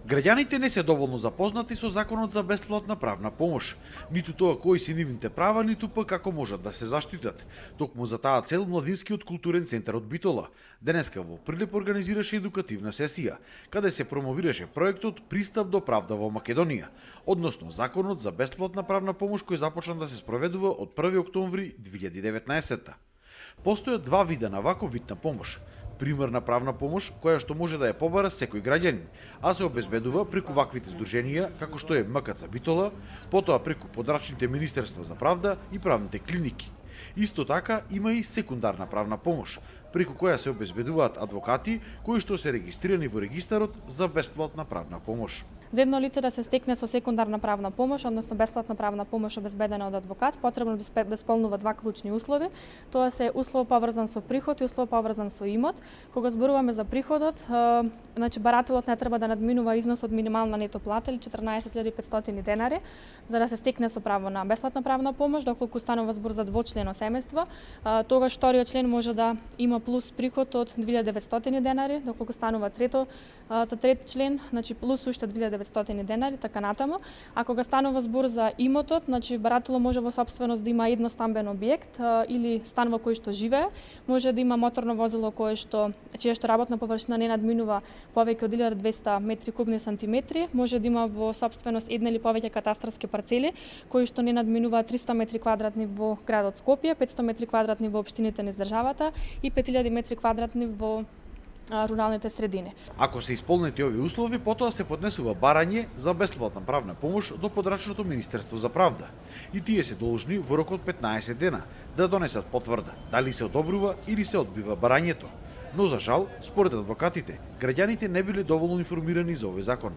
Граѓаните не се доволно запознати со законот за бесплатна правна помош, ниту тоа кои се нивните права, ниту пак како можат да се заштитат. Токму за таа цел Младинскиот културен центар од Битола денеска во Прилеп организираше едукативна сесија, каде се промовираше проектот Пристап до правда во Македонија, односно законот за бесплатна правна помош кој започна да се спроведува од 1 октомври 2019. Постојат два вида на ваков вид на помош. Примерна правна помош, која што може да ја побара секој граѓанин, а се обезбедува преку ваквите здруженија, како што е МКЦ Битола, потоа преку подрачните Министерства за правда и правните клиники. Исто така има и секундарна правна помош, преку која се обезбедуваат адвокати кои што се регистрирани во регистарот за бесплатна правна помош. За едно лице да се стекне со секундарна правна помош, односно бесплатна правна помош обезбедена од адвокат, потребно да исполнува два клучни услови. Тоа се услов поврзан со приход и услов поврзан со имот. Кога зборуваме за приходот, значи барателот не треба да надминува износ од минимална нето плата или 14.500 денари за да се стекне со право на бесплатна правна помош. Доколку станува збор за двочлено семејство, тогаш вториот член може да има плюс приход од 2.900 денари, доколку станува за трети член, значи плюс уште 2.900 денари, така натаму. А кога станува збор за имотот, значи барателот може во сопственост да има едностамбен објект или стан во кој што живее, може да има моторно возило чија што работна површина не надминува повеќе од 1200 метри кубни сантиметри, може да има во сопственост една или повеќе катастарски парцели кои што не надминуваат 300 метри квадратни во градот Скопје, 500 метри квадратни во општините низ државата и 5000 метри квадратни во руралните средини. Ако се исполнети овие услови, потоа се поднесува барање за бесплатна правна помош до подрачното Министерство за правда. И тие се должни во рок од 15 дена да донесат потврда дали се одобрува или се одбива барањето. Но за жал, според адвокатите, граѓаните не биле доволно информирани за овој закон.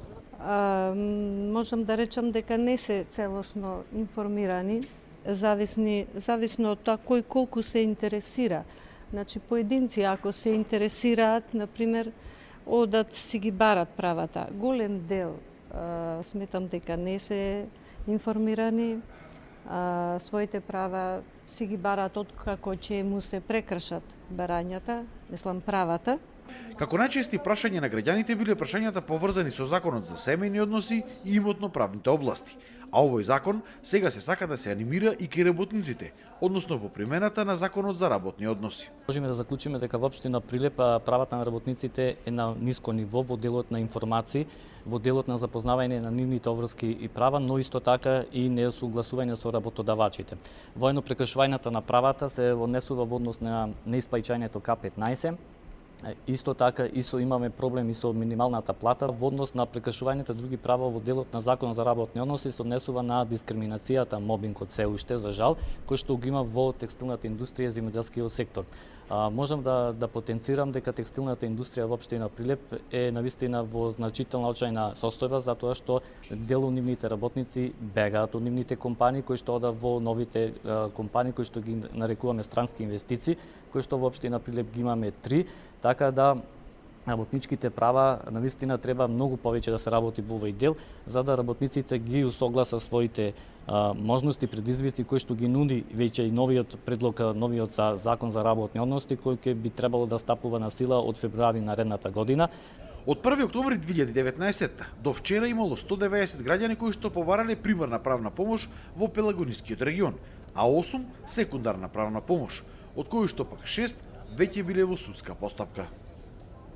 Можам да речам дека не се целосно информирани, зависно од тоа кој колку се интересира. Значи, поединци, ако се интересираат, например, одат си ги барат правата. Голем дел, сметам дека не се информирани, своите права си ги барат откако ќе му се прекршат барањата, мислам правата. Како најчести прашања на граѓаните биле прашањата поврзани со законот за семејни односи и имотно-правните области. А овој закон сега се сака да се анимира и кај работниците, односно во примената на законот за работни односи. Можеме да заклучиме дека во општина Прилеп правата на работниците е на ниско ниво во делот на информации, во делот на запознавање на нивните обврски и права, но исто така и несогласување со работодавачите. Воено прекршувањата на правата се однесува во однос на неисплаќањето К15. Исто така имаме проблем и со минималната плата во однос на прекршувањето други права во делот на Законот за работни односи се однесува на дискриминацијата, мобингот се уште за жал, кој што го има во текстилната индустрија и земјоделскиот сектор. Можам да потенцирам дека текстилната индустрија во општина Прилеп е навистина во значителна очајна состојба затоа што дел од нивните работници бегаат од нивните компании кои што одат во новите компании кои што ги нарекуваме странски инвестиции, кои што во општина Прилеп ги имаме 3. Така да работничките права навистина треба многу повеќе да се работи во овој дел, за да работниците ги усогласат своите можности, предизвици кои што ги нуди веќе и новиот предлог, новиот закон за работни односи, кој ќе би требало да стапува на сила од февруари наредната година. Од 1 октомври 2019 до вчера имало 190 граѓани кои што побарале примерна правна помош во Пелагонискиот регион, а 8 секундарна правна помош, од кои што пак 6 веќе биле во судска постапка.